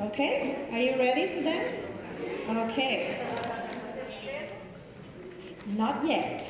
Okay, are you ready to dance? Okay. Not yet.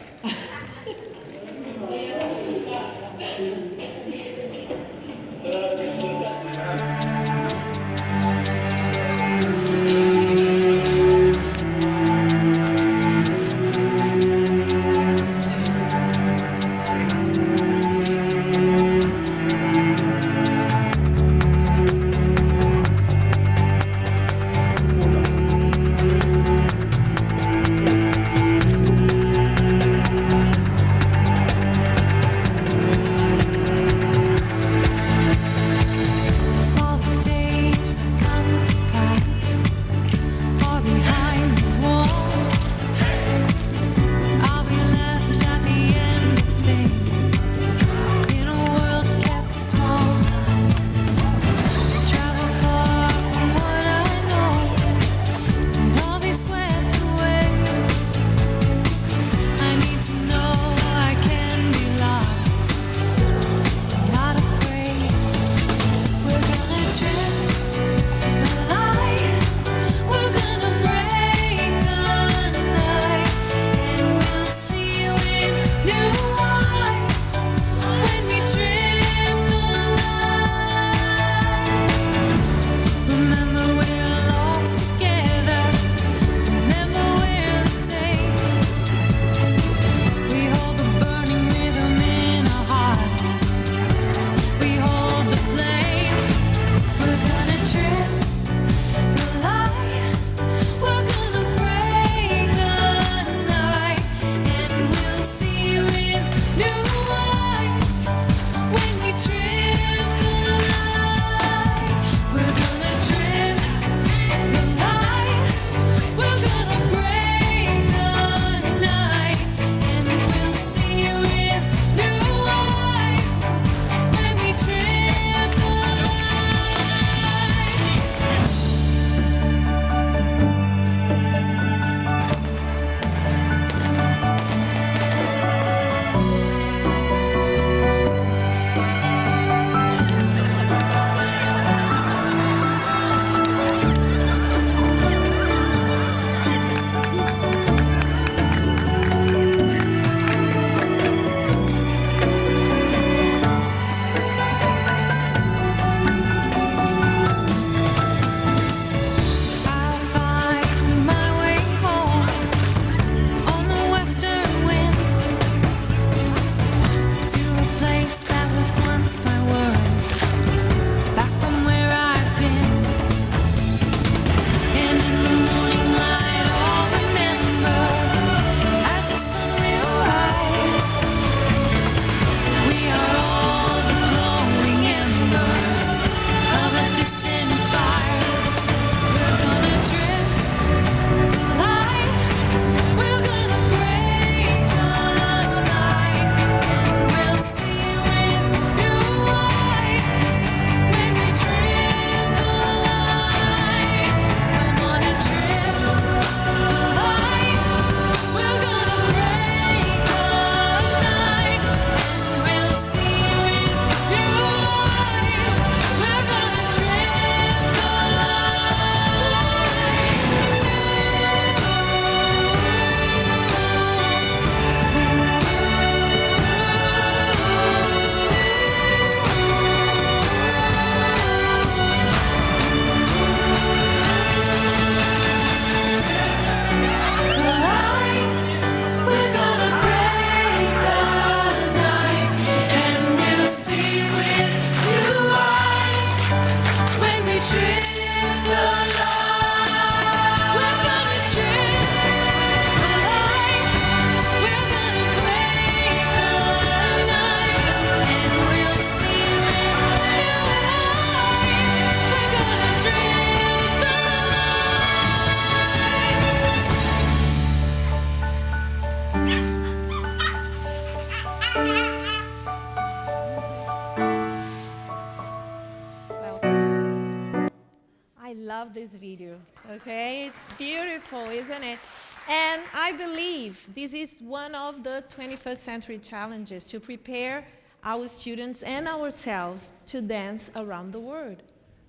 I love this video, okay? It's beautiful, isn't it? And I believe this is one of the 21st century challenges to prepare our students and ourselves to dance around the world.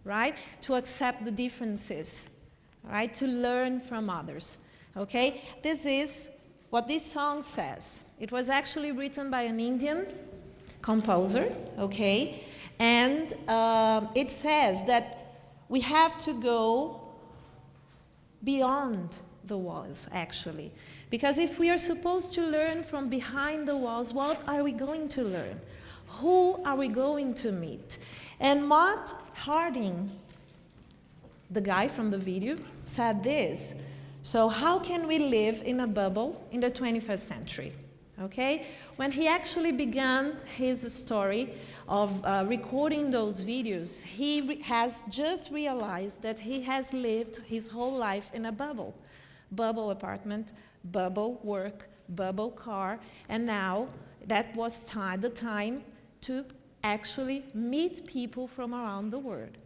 right? To accept the differences, right? To learn from others, okay? This is what this song says. It was actually written by an Indian composer, okay? And it says that we have to go beyond the walls, actually. Because if we are supposed to learn from behind the walls, what are we going to learn? Who are we going to meet? And Matt Harding, the guy from the video, said this. So how can we live in a bubble in the 21st century? Okay? When he actually began his story of recording those videos, he has just realized that he has lived his whole life in a bubble. Bubble apartment, bubble work, bubble car, and now that was the time to actually meet people from around the world.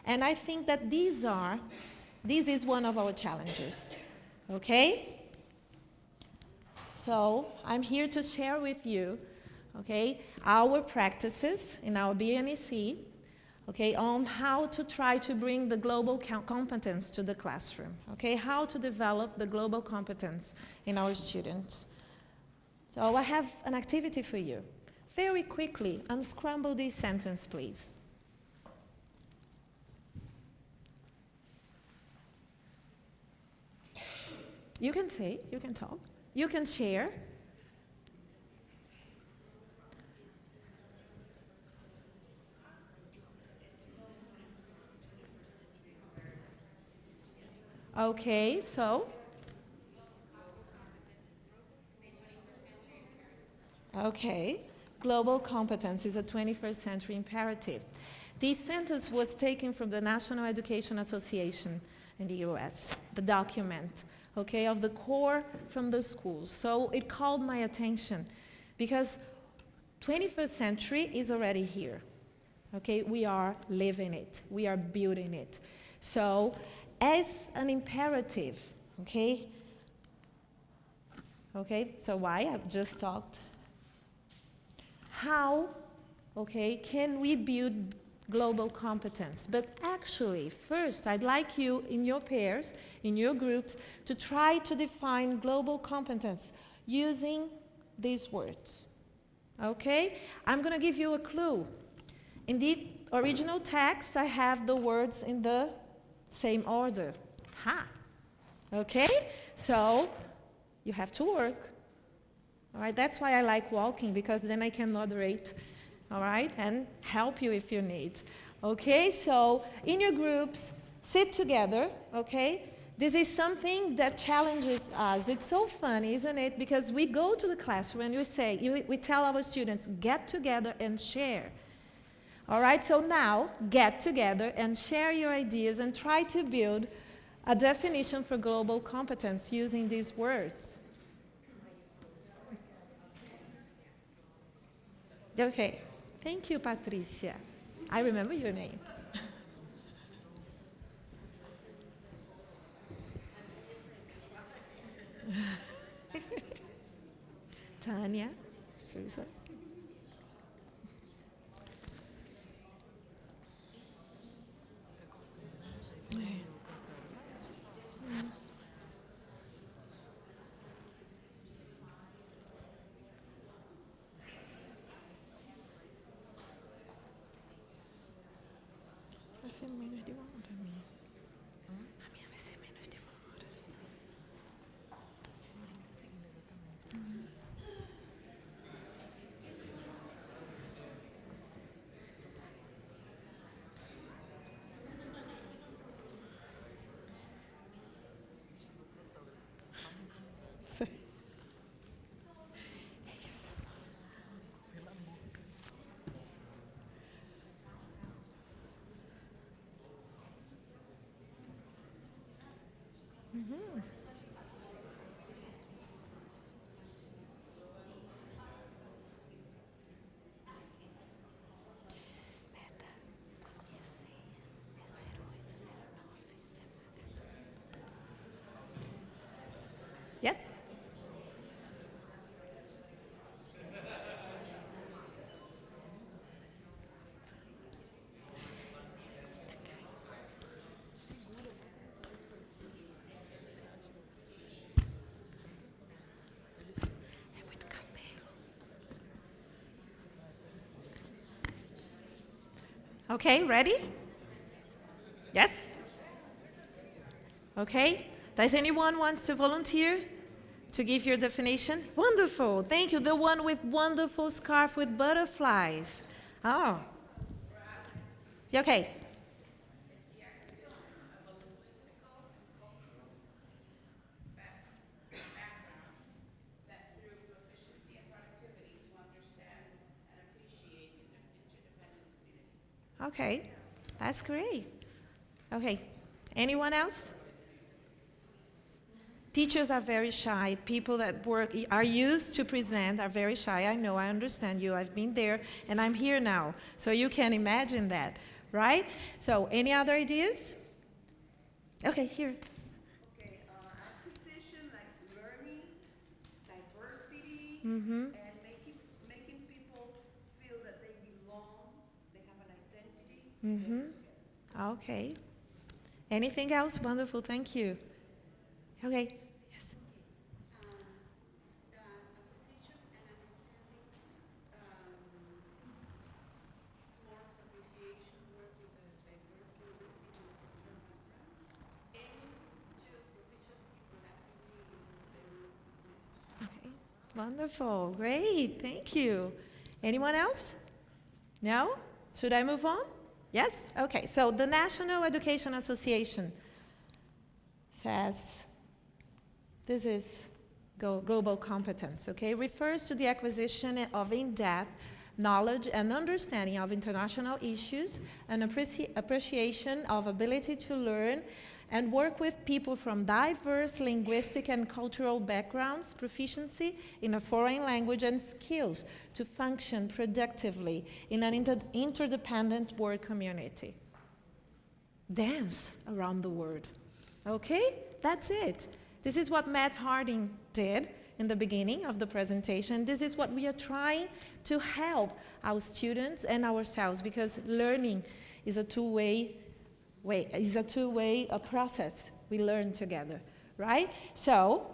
And I think that this is one of our challenges, okay? So I'm here to share with you, okay, our practices in our BNEC, okay, on how to try to bring the global competence to the classroom, okay, how to develop the global competence in our students. So I have an activity for you. Very quickly, unscramble this sentence, please. You can say, you can talk, you can share. Okay, so. Okay, global competence is a 21st century imperative. This sentence was taken from the National Education Association in the US, the document, okay, of the core from the schools. So it called my attention because 21st century is already here, okay? We are living it, we are building it. So as an imperative, okay? Okay, so why? I've just talked. How, okay, can we build global competence? But actually, first, I'd like you in your pairs, in your groups, to try to define global competence using these words, okay? I'm gonna give you a clue. In the original text, I have the words in the same order. Ha, okay? So, you have to work. All right, that's why I like walking, because then I can moderate, all right, and help you if you need. Okay, so in your groups, sit together, okay? This is something that challenges us. It's so fun, isn't it? Because we go to the classroom and we tell our students, get together and share. All right, so now get together and share your ideas and try to build a definition for global competence using these words. Okay, thank you, Patricia. I remember your name. Tanya, Susan. Vai ser menos de 1 hora, a minha. A minha vai ser menos de 1 hora. 40 segundos exatamente. É isso. Yes? Okay, ready? Yes? Okay. Does anyone want to volunteer to give your definition? Wonderful. Thank you. The one with wonderful scarf with butterflies. Oh. Okay. Okay. That's great. Okay. Anyone else? Teachers are very shy. People that are used to present are very shy. I know, I understand you. I've been there, and I'm here now. So you can imagine that, right? So any other ideas? Okay, here. Okay, acquisition, like learning, diversity, Mm-hmm. and making people feel that they belong, they have an identity. Mm-hmm. Okay. Anything else? Wonderful. Thank you. Okay. Yes. Acquisition and understanding, more appreciation, work with a diverse linguistic and cultural backgrounds, and choose proficiency productively in diverse language. Okay. Wonderful. Great. Thank you. Anyone else? No? Should I move on? Yes? Okay. So the National Education Association says this is global competence, okay? Refers to the acquisition of in-depth knowledge and understanding of international issues and appreciation of ability to learn and work with people from diverse linguistic and cultural backgrounds, proficiency in a foreign language, and skills to function productively in an interdependent work community. Dance around the word. Okay? That's it. This is what Matt Harding did in the beginning of the presentation. This is what we are trying to help our students and ourselves, because learning is a two-way process. We learn together, right? So,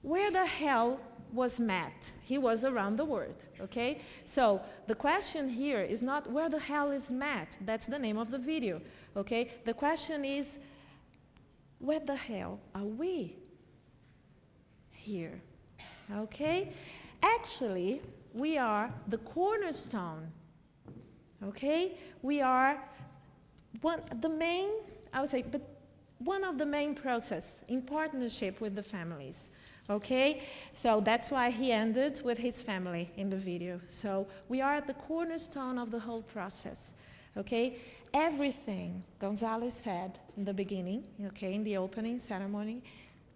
where the hell was Matt? He was around the world, okay? So, the question here is not where the hell is Matt? That's the name of the video, okay? The question is, where the hell are we here? Okay? Actually, we are the cornerstone. Okay? We are one of the main process in partnership with the families. Okay? So that's why he ended with his family in the video. So we are at the cornerstone of the whole process. Okay? Everything, Gonzalez said in the beginning, okay, in the opening ceremony,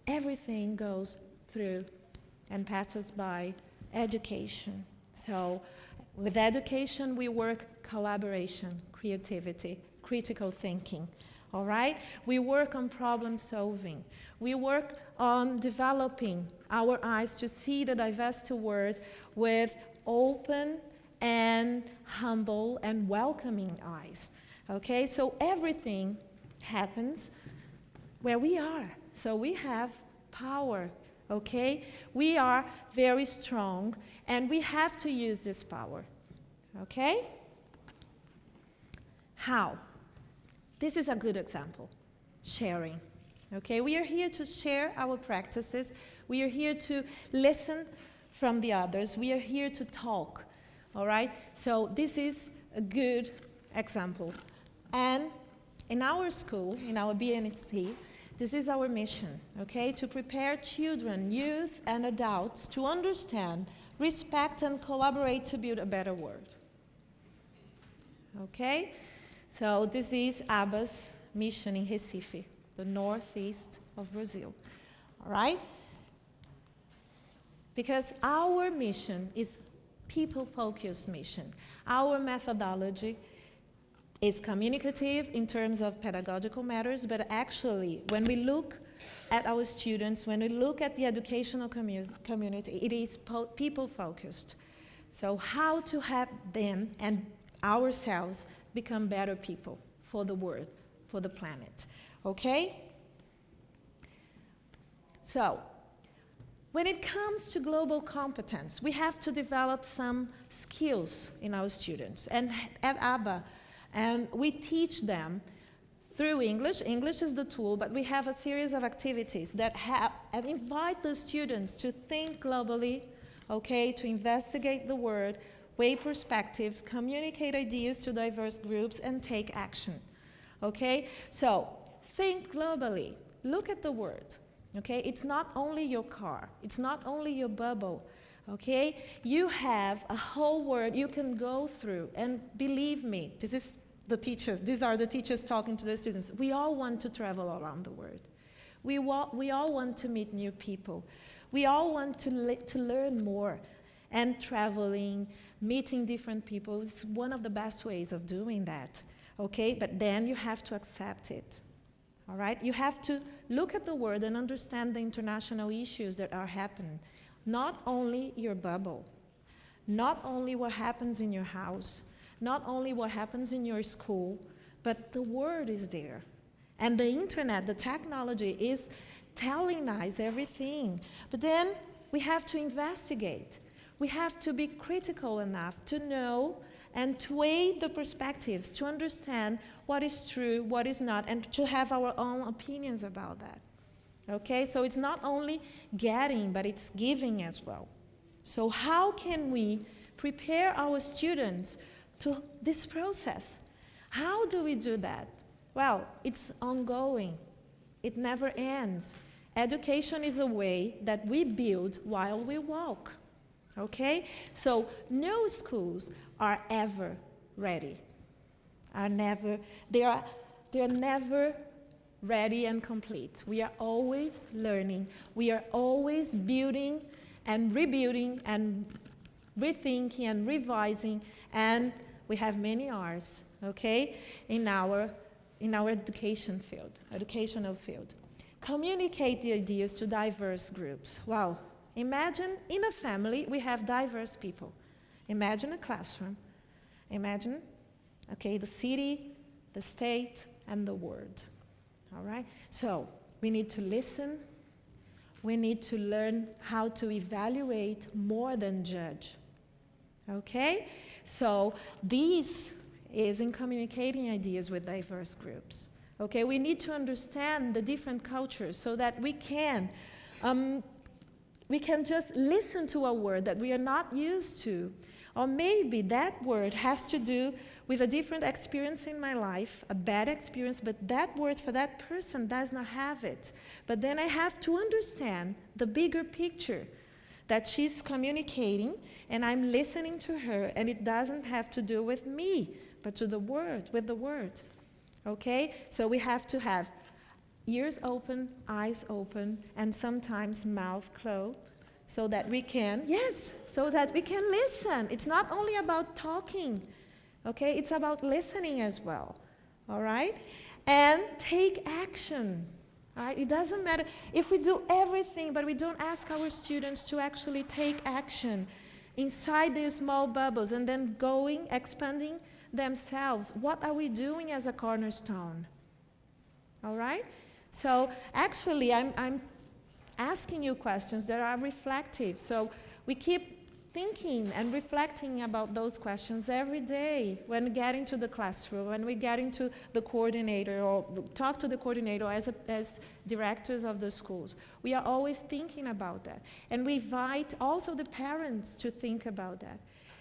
everything goes through and passes by education. So with education, we work collaboration, creativity, critical thinking, all right? We work on problem solving. We work on developing our eyes to see the diverse world with open and humble and welcoming eyes. Okay, so everything happens where we are. So we have power, okay? We are very strong, and we have to use this power, okay? How? This is a good example, sharing, okay? We are here to share our practices. We are here to listen from the others. We are here to talk, all right? So this is a good example. And in our school, in our BNC, this is our mission, okay? To prepare children, youth, and adults to understand, respect, and collaborate to build a better world. Okay? So this is ABBA's mission in Recife, the northeast of Brazil. All right? Because our mission is people-focused mission. Our methodology is communicative in terms of pedagogical matters, but actually, when we look at our students, when we look at the educational community, it is people-focused. So how to have them and ourselves become better people for the world, for the planet, okay? So, when it comes to global competence, we have to develop some skills in our students. And at ABBA, And we teach them through English. English is the tool, but we have a series of activities that invite the students to think globally, okay, to investigate the world, weigh perspectives, communicate ideas to diverse groups, and take action, okay? So, think globally. Look at the world, okay? It's not only your car. It's not only your bubble, okay? You have a whole world you can go through, and believe me, these are the teachers talking to the students. We all want to travel around the world. We all want to meet new people. We all want to learn more. And traveling, meeting different people is one of the best ways of doing that, okay? But then you have to accept it, all right? You have to look at the world and understand the international issues that are happening. Not only your bubble, not only what happens in your house, not only what happens in your school, but the world is there. And the internet, the technology is telling us everything. But then we have to investigate. We have to be critical enough to know and to weigh the perspectives, to understand what is true, what is not, and to have our own opinions about that. Okay, so it's not only getting, but it's giving as well. So how can we prepare our students to this process? How do we do that? Well, it's ongoing. It never ends. Education is a way that we build while we walk. Okay? So no schools are ever ready. They are never ready and complete. We are always learning. We are always building and rebuilding and rethinking and revising, and we have many R's, okay, in our educational field. Communicate the ideas to diverse groups. Wow. Imagine in a family we have diverse people. Imagine a classroom. Imagine, okay, the city, the state, and the world. All right? So we need to listen. We need to learn how to evaluate more than judge. Okay? So this is in communicating ideas with diverse groups. Okay? We need to understand the different cultures so that we can just listen to a word that we are not used to. Or maybe that word has to do with a different experience in my life, a bad experience, but that word for that person does not have it. But then I have to understand the bigger picture that she's communicating, and I'm listening to her, and it doesn't have to do with me, but to the word, with the word. Okay? So we have to have ears open, eyes open, and sometimes mouth closed, so that we can, listen. It's not only about talking, okay? It's about listening as well, all right? And take action, all right? It doesn't matter if we do everything, but we don't ask our students to actually take action inside their small bubbles and then expanding themselves. What are we doing as a cornerstone, all right? So actually, I'm asking you questions that are reflective. So we keep thinking and reflecting about those questions every day when getting to the classroom, when we get into the coordinator or talk to the coordinator as directors of the schools. We are always thinking about that. And we invite also the parents to think about that.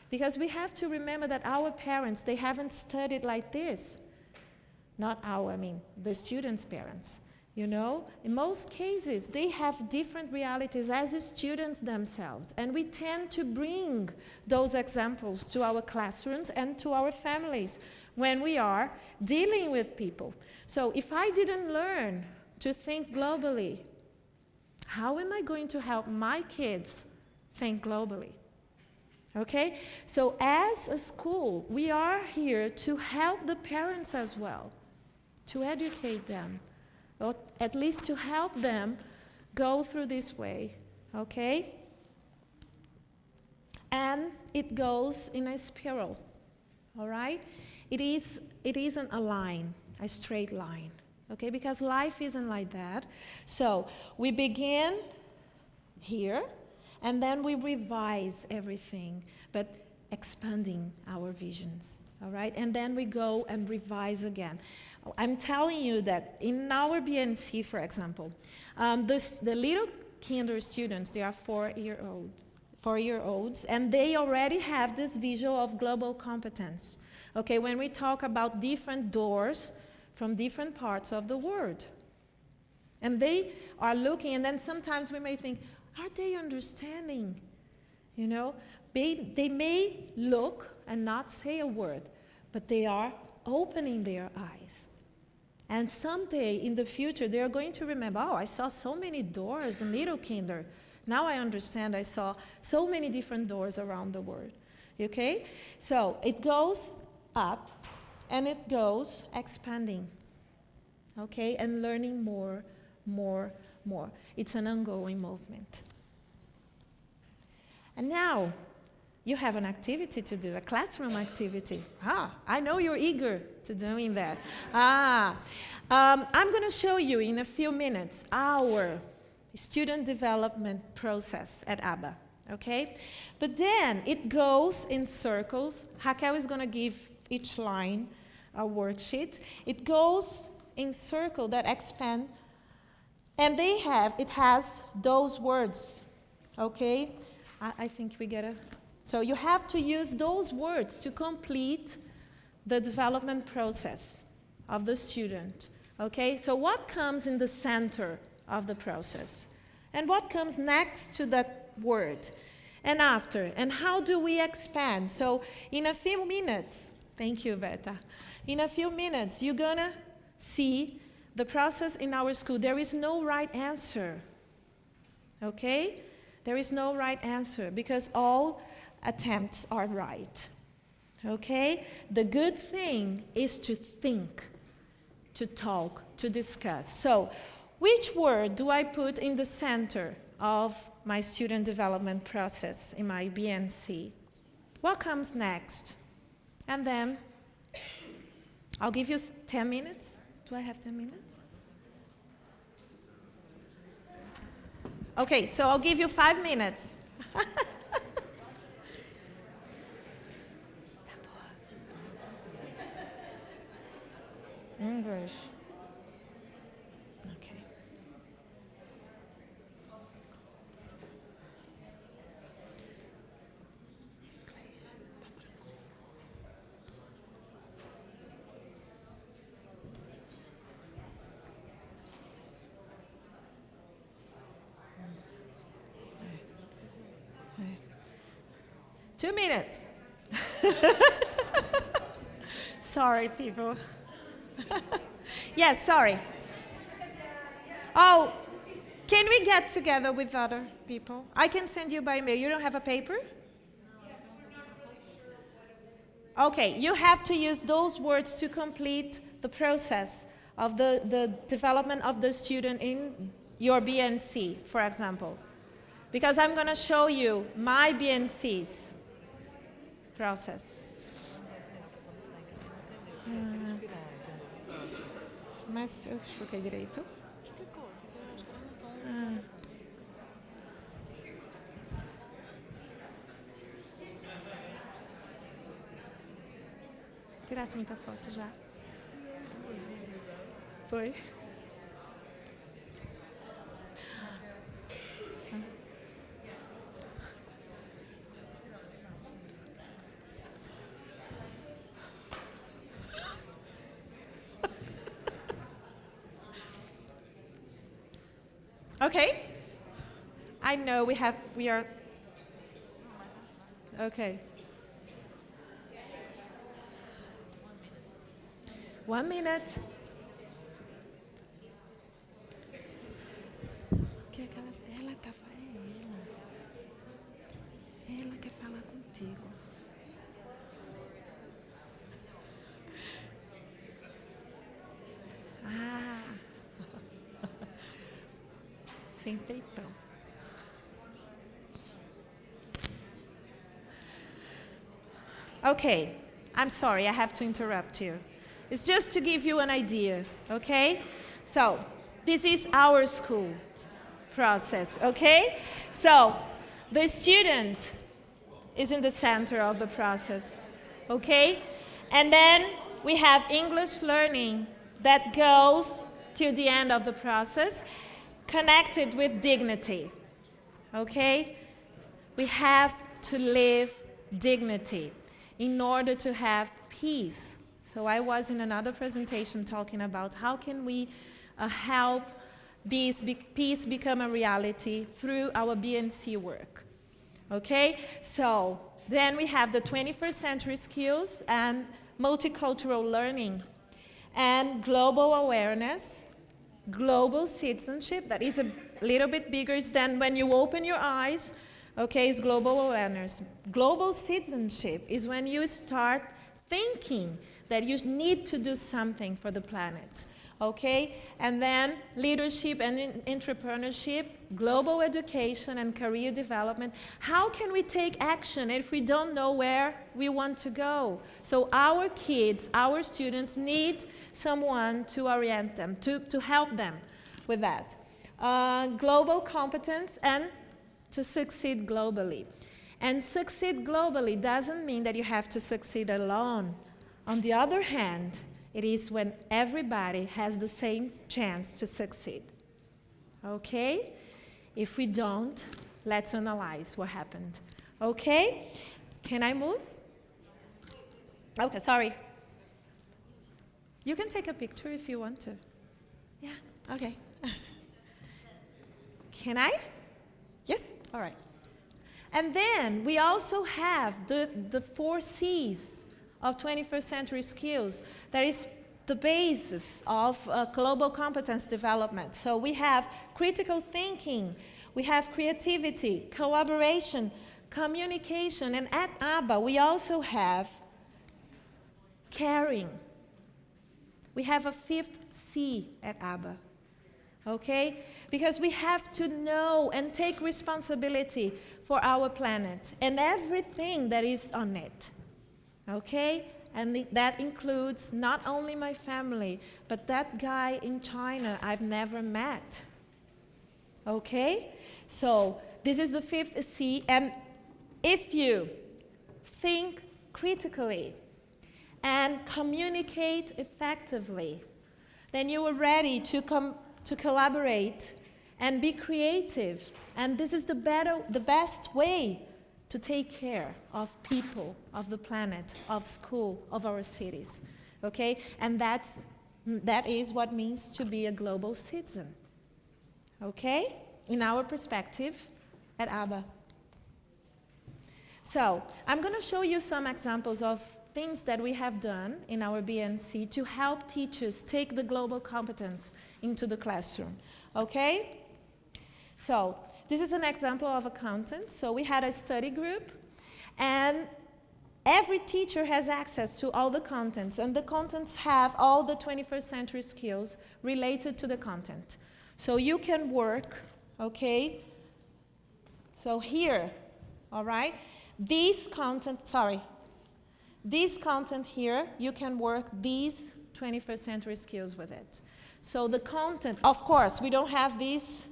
Because we have to remember that our parents, they haven't studied like this. Not the students' parents. You know, in most cases, they have different realities as students themselves. And we tend to bring those examples to our classrooms and to our families when we are dealing with people. So if I didn't learn to think globally, how am I going to help my kids think globally? Okay? So as a school, we are here to help the parents as well, to educate them, or at least to help them go through this way, okay? And it goes in a spiral, all right? It isn't a line, a straight line, okay? Because life isn't like that. So we begin here, and then we revise everything, but expanding our visions, all right? And then we go and revise again. I'm telling you that in our BNC, for example, the little kinder students, they are 4-year-olds, and they already have this visual of global competence. Okay, when we talk about different doors from different parts of the world. And they are looking, and then sometimes we may think, are they understanding? You know, they may look and not say a word, but they are opening their eyes. And someday in the future, they are going to remember, oh, I saw so many doors in little kinder. Now I understand I saw so many different doors around the world. Okay? So it goes up and it goes expanding. Okay? And learning more. It's an ongoing movement. And now you have an activity to do, a classroom activity. I know you're eager to doing that. I'm going to show you in a few minutes our student development process at ABBA, okay? But then it goes in circles. Raquel is going to give each line a worksheet. It goes in circle that expand, and it has those words, okay? I think we get a... So you have to use those words to complete the development process of the student, okay? So what comes in the center of the process? And what comes next to that word? And after? And how do we expand? So in a few minutes, thank you, Beta. In a few minutes, you're gonna see the process in our school. There is no right answer, okay? There is no right answer because all attempts are right, okay? The good thing is to think, to talk, to discuss. So, which word do I put in the center of my student development process in my BNC? What comes next? And then, I'll give you 10 minutes. Do I have 10 minutes? Okay, so I'll give you 5 minutes. English. Okay. Two minutes. Sorry, people. Yes, sorry. Oh, can we get together with other people? I can send you by mail. You don't have a paper? Okay, you have to use those words to complete the process of the development of the student in your BNC, for example. Because I'm going to show you my BNC's process. Mas eu expliquei direito? Explicou, porque eu acho que ela não está. Tirasse muita foto já. Foi? Okay. I know we are. Okay. 1 minute. Que ela tá falando. Ela quer falar contigo. Sem tempão. Okay, I'm sorry, I have to interrupt you. It's just to give you an idea, okay? So, this is our school process, okay? So, the student is in the center of the process, okay? And then we have English learning that goes to the end of the process, connected with dignity. Okay? We have to live dignity in order to have peace. So I was in another presentation talking about how can we help peace become a reality through our BNC work. Okay? So then we have the 21st century skills and multicultural learning and global awareness, global citizenship, that is a little bit bigger than when you open your eyes, okay, is global awareness. Global citizenship is when you start thinking that you need to do something for the planet, okay? And then leadership and entrepreneurship, global education and career development. How can we take action if we don't know where we want to go? So our kids, our students need someone to orient them, to help them with that. Global competence and to succeed globally. And succeed globally doesn't mean that you have to succeed alone. On the other hand, it is when everybody has the same chance to succeed. Okay? If we don't, let's analyze what happened. Okay? Can I move? Okay, sorry. You can take a picture if you want to. Yeah, okay. Can I? Yes? All right. And then we also have the 4 C's of 21st century skills. That is the basis of global competence development. So we have critical thinking, we have creativity, collaboration, communication, and at ABBA we also have caring. We have a 5th C at ABBA. Okay? Because we have to know and take responsibility for our planet and everything that is on it. Okay? And that includes not only my family, but that guy in China I've never met. Okay? So this is the 5th C, and if you think critically and communicate effectively, then you are ready to collaborate and be creative. And this is the best way to take care of people, of the planet, of school, of our cities. Okay? And that is what means to be a global citizen. Okay? In our perspective at ABBA. So, I'm going to show you some examples of things that we have done in our BNC to help teachers take the global competence into the classroom. Okay? So, this is an example of a content. So we had a study group, and every teacher has access to all the contents, and the contents have all the 21st century skills related to the content. So you can work, okay? So here, all right? This content here, you can work these 21st century skills with it. So the content, of course, we don't have these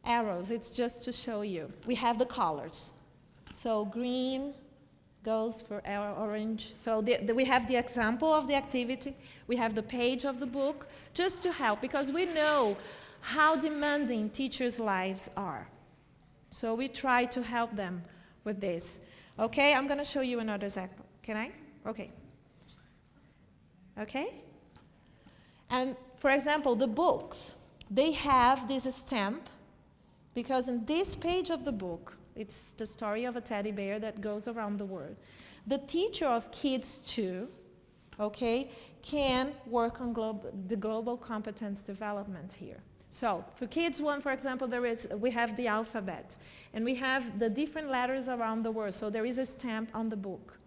arrows, it's just to show you. We have the colors. So green goes for orange. So we have the example of the activity. We have the page of the book, just to help, because we know how demanding teachers' lives are. So we try to help them with this. Okay, I'm going to show you another example. Can I? Okay. Okay? And for example, the books, they have this stamp, because in this page of the book, it's the story of a teddy bear that goes around the world. The teacher of kids 2, okay, can work on the global competence development here. So for kids 1, for example, we have the alphabet, and we have the different letters around the world. So there is a stamp on the book,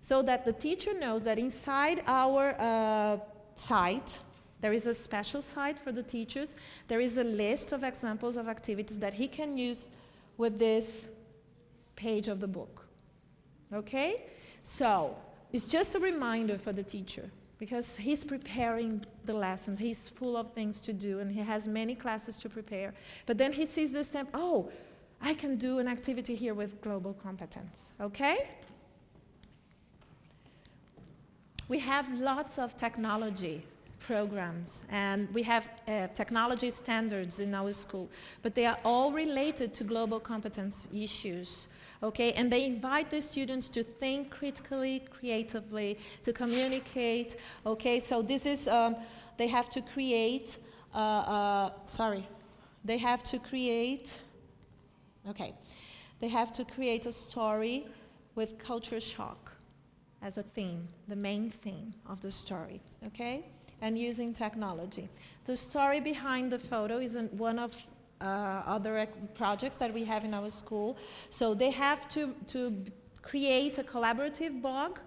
so that the teacher knows that inside our site, there is a special site for the teachers. There is a list of examples of activities that he can use with this page of the book. Okay? So, it's just a reminder for the teacher, because he's preparing the lessons. He's full of things to do, and he has many classes to prepare. But then he sees this stamp, oh, I can do an activity here with global competence. Okay? We have lots of technology programs, and we have technology standards in our school, but they are all related to global competence issues, okay? And they invite the students to think critically, creatively, to communicate, okay? So this is, they have to create, they have to create, okay, they have to create a story with culture shock as a theme, the main theme of the story, okay? And using technology. The story behind the photo is one of other projects that we have in our school. So they have to create a collaborative blog.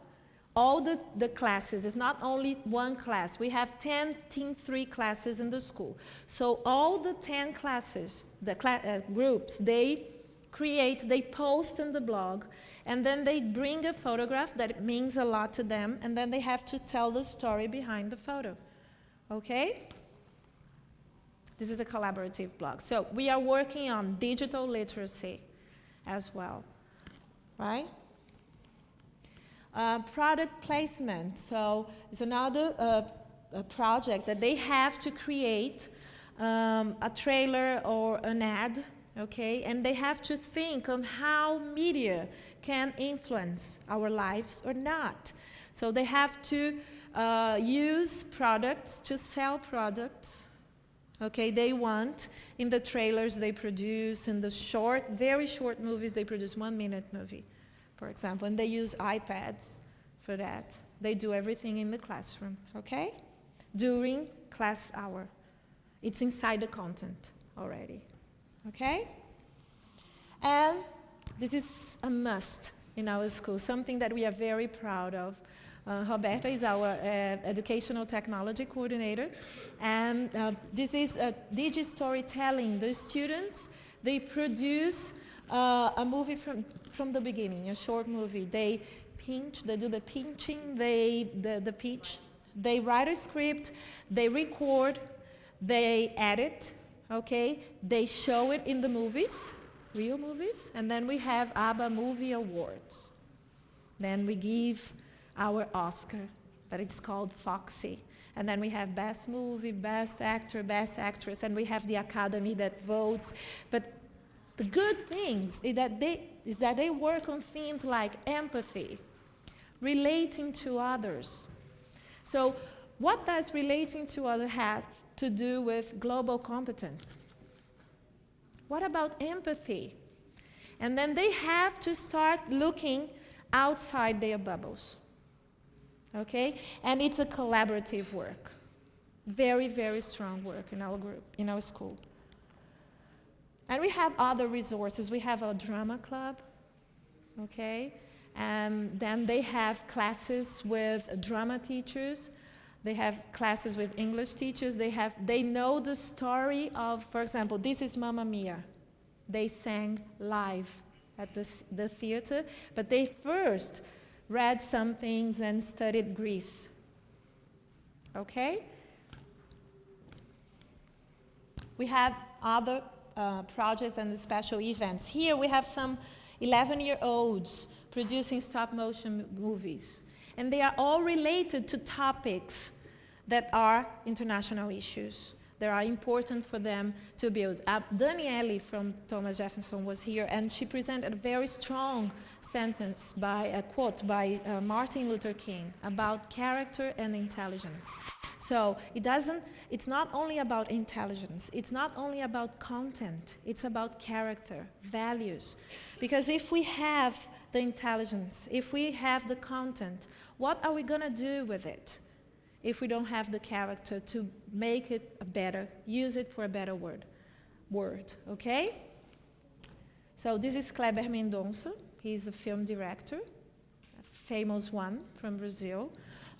All the classes, it's not only one class. We have 10 Team 3 classes in the school. So all the 10 classes, the groups, they post in the blog, and then they bring a photograph that means a lot to them, and then they have to tell the story behind the photo, okay? This is a collaborative blog. So we are working on digital literacy as well, right? Product placement, so it's another project that they have to create a trailer or an ad, okay? And they have to think on how media can influence our lives or not. So they have to use products to sell products, okay? They want, in the trailers they produce, in the short, very short movies, they produce 1-minute movie, for example, and they use iPads for that. They do everything in the classroom, okay? During class hour. It's inside the content already, okay? And this is a must in our school, something that we are very proud of. Roberta is our educational technology coordinator, and this is digi storytelling. The students, they produce a movie from the beginning, a short movie. They pinch, they do the pinching, the pitch, they write a script, they record, they edit, okay? They show it in the movies, real movies, and then we have ABBA Movie Awards. Then we give our Oscar, but it's called Foxy. And then we have Best Movie, Best Actor, Best Actress, and we have the Academy that votes. But the good things is that they work on themes like empathy, relating to others. So what does relating to others have to do with global competence? What about empathy? And then they have to start looking outside their bubbles, okay? And it's a collaborative work. Very, very strong work in our group, in our school. And we have other resources. We have a drama club, okay? And then they have classes with drama teachers. They have classes with English teachers. They know the story of, for example, this is Mamma Mia. They sang live at the theater, but they first read some things and studied Greece, okay? We have other projects and special events. Here we have some 11-year-olds producing stop-motion movies. And they are all related to topics that are international issues, that are important for them to build. Danielle from Thomas Jefferson was here, and she presented a very strong sentence by a quote by Martin Luther King about character and intelligence. So it's not only about intelligence, it's not only about content, it's about character, values. Because if we have the intelligence, if we have the content, what are we going to do with it if we don't have the character to make it a better, use it for a better word, okay? So this is Kleber Mendonça. He's a film director, a famous one from Brazil.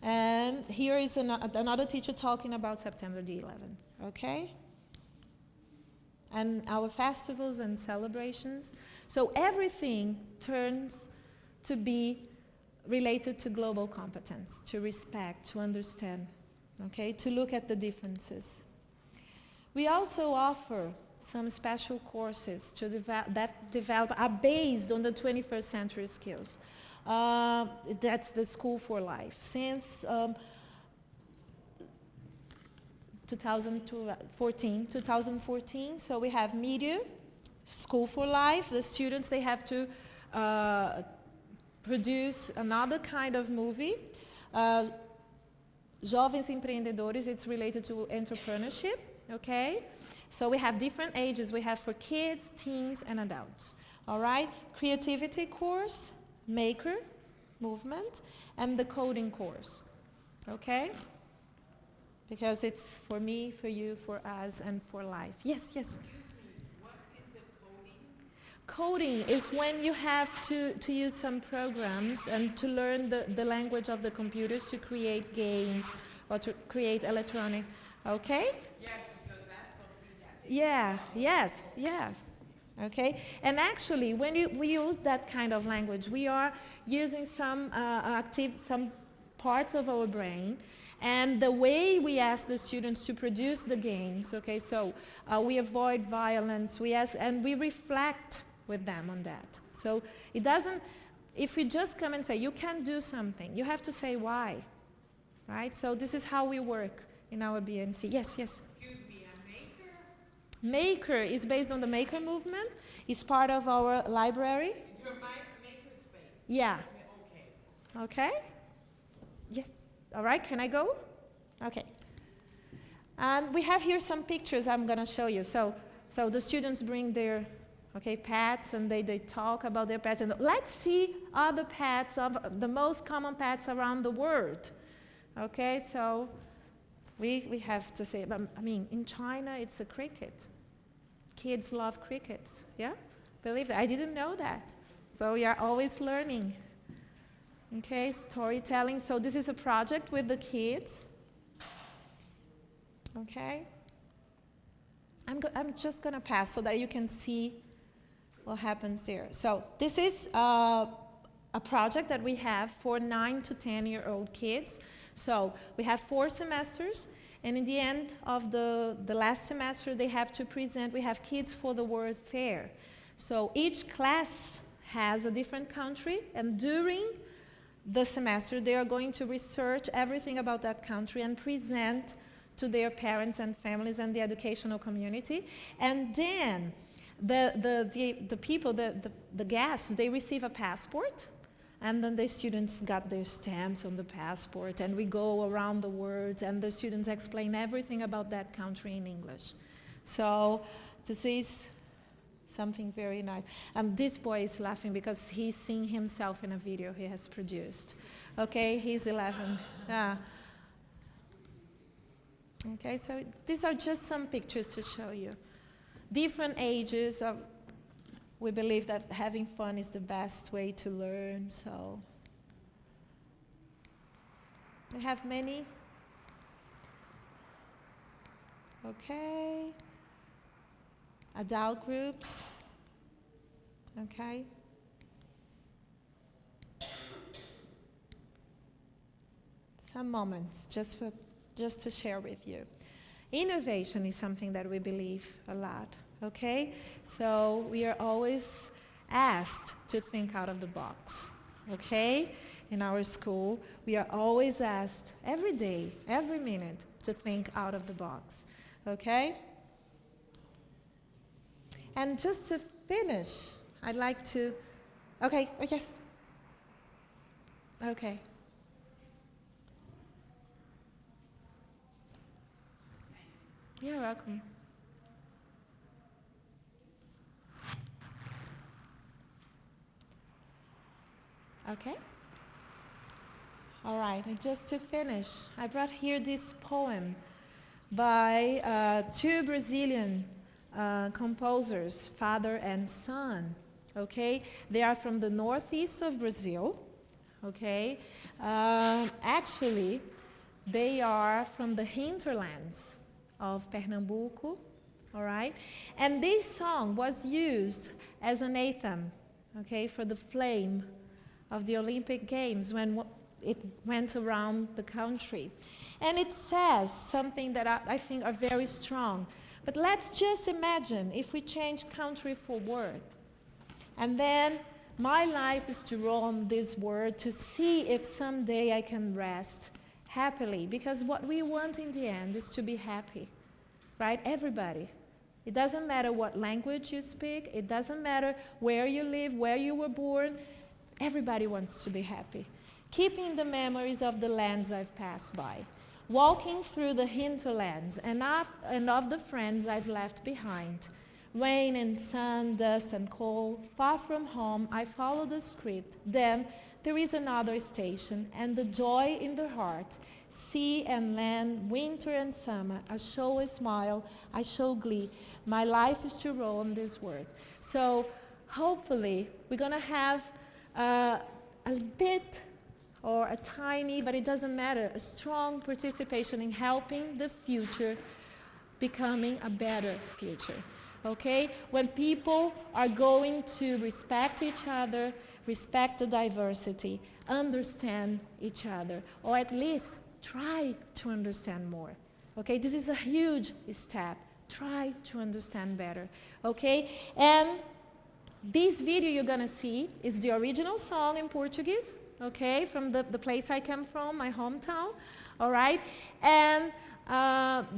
And here is another teacher talking about September the 11th, okay? And our festivals and celebrations. So everything turns to be related to global competence, to respect, to understand, okay? To look at the differences. We also offer some special courses that are based on the 21st century skills. That's the School for Life. Since 2014, so we have media, School for Life. The students, they have to produce another kind of movie. Jovens Empreendedores, it's related to entrepreneurship, okay? So we have different ages. We have for kids, teens, and adults, all right? Creativity course, maker, movement, and the coding course, okay? Because it's for me, for you, for us, and for life. Yes, yes? Excuse me, what is the coding? Coding is when you have to use some programs and to learn the language of the computers to create games or to create electronic, okay? Yes, because that's something that Yeah, yes, yes. Okay, and actually, when we use that kind of language, we are using some some parts of our brain, and the way we ask the students to produce the games. Okay, so we avoid violence. And we reflect with them on that. So it doesn't. If we just come and say you can't do something, you have to say why, right? So this is how we work in our BNC. Yes, yes. Excuse me, a maker? Maker is based on the maker movement. It's part of our library. It's your maker space. Yeah. Okay. Okay? Yes. All right, can I go? Okay. And we have here some pictures I'm going to show you. So the students bring their pets, and they talk about their pets. And let's see other pets, of the most common pets around the world. Okay, so we have to say, I mean, in China, it's a cricket. Kids love crickets, yeah? Believe that. I didn't know that. So we are always learning. Okay, storytelling. So this is a project with the kids. Okay. I'm just going to pass so that you can see what happens there. So this is a project that we have for 9 to 10-year-old kids. So we have 4 semesters. And in the end of the last semester, they have to present. We have Kids for the World Fair. So each class has a different country, and during the semester, they are going to research everything about that country and present to their parents and families and the educational community. And then the people, the guests, they receive a passport. And then the students got their stamps on the passport, and we go around the world, and the students explain everything about that country in English. So this is something very nice. This boy is laughing because he's seeing himself in a video he has produced. Okay, he's 11. Yeah. Okay, so these are just some pictures to show you. Different ages of. We believe that having fun is the best way to learn, so we have many. Okay. Adult groups. Okay. Some moments just to share with you. Innovation is something that we believe a lot. Okay, so we are always asked to think out of the box, okay? In our school, we are always asked every day, every minute, to think out of the box, okay? And just to finish, I'd like to, okay, oh yes. Okay. You're welcome. Okay? All right, and just to finish, I brought here this poem by 2 Brazilian composers, father and son, okay? They are from the northeast of Brazil, okay? Actually, they are from the hinterlands of Pernambuco, all right? And this song was used as an anthem, okay, for the flame of the Olympic Games when it went around the country. And it says something that I think are very strong. But let's just imagine if we change country for word. And then My life is to roam this world to see if someday I can rest happily, because what we want in the end is to be happy, right? Everybody. It doesn't matter what language you speak, it doesn't matter where you live, where you were born, everybody wants to be happy. Keeping the memories of the lands I've passed by, walking through the hinterlands and of the friends I've left behind. Rain and sun, dust and cold, far from home, I follow the script. Then there is another station, and the joy in the heart. Sea and land, winter and summer, I show a smile, I show glee. My life is to roam this world. So hopefully we're going to have a bit or a tiny, but it doesn't matter, a strong participation in helping the future becoming a better future. Okay? When people are going to respect each other, respect the diversity, understand each other, or at least try to understand more. Okay? This is a huge step. Try to understand better. Okay? And this video you're going to see is the original song in Portuguese, okay, from the place I come from, my hometown, all right? And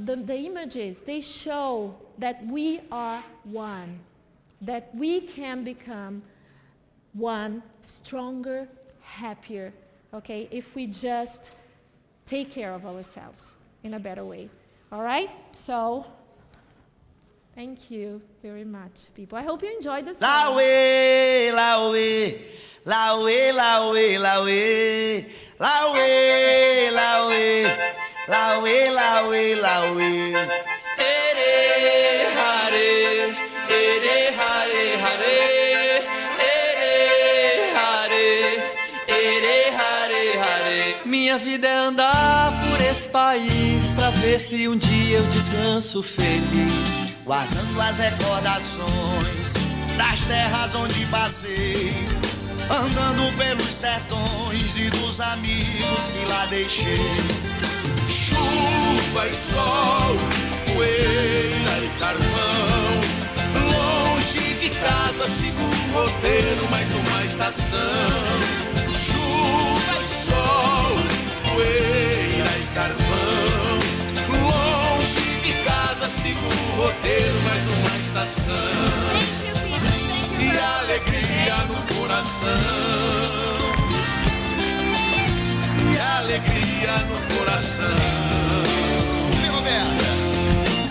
the images, they show that we are one, that we can become one, stronger, happier, okay, if we just take care of ourselves in a better way, all right? So, thank you very much, people. I hope you enjoyed the song. Laue, laue, laue, laue, laue, laue, laue, laue, laue, laue. Ere, hare, ere, hare, hare, ere, hare, ere, hare, hare. Minha vida é andar por esse país pra ver se um dia eu descanso feliz, guardando as recordações das terras onde passei, andando pelos sertões e dos amigos que lá deixei. Chuva e sol, poeira e carvão, longe de casa sigo um roteiro, mais uma estação. Chuva e sol, poeira e carvão, longe de casa sigo um roteiro, mais uma estação. E alegria no coração, e alegria no coração.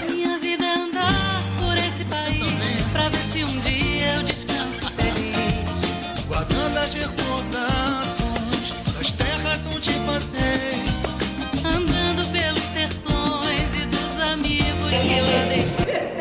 Minha vida é andar por esse país pra ver se um dia eu descanso feliz, Guardando as recordações das terras onde passei, andando pelos sertões e dos amigos que lá deixei.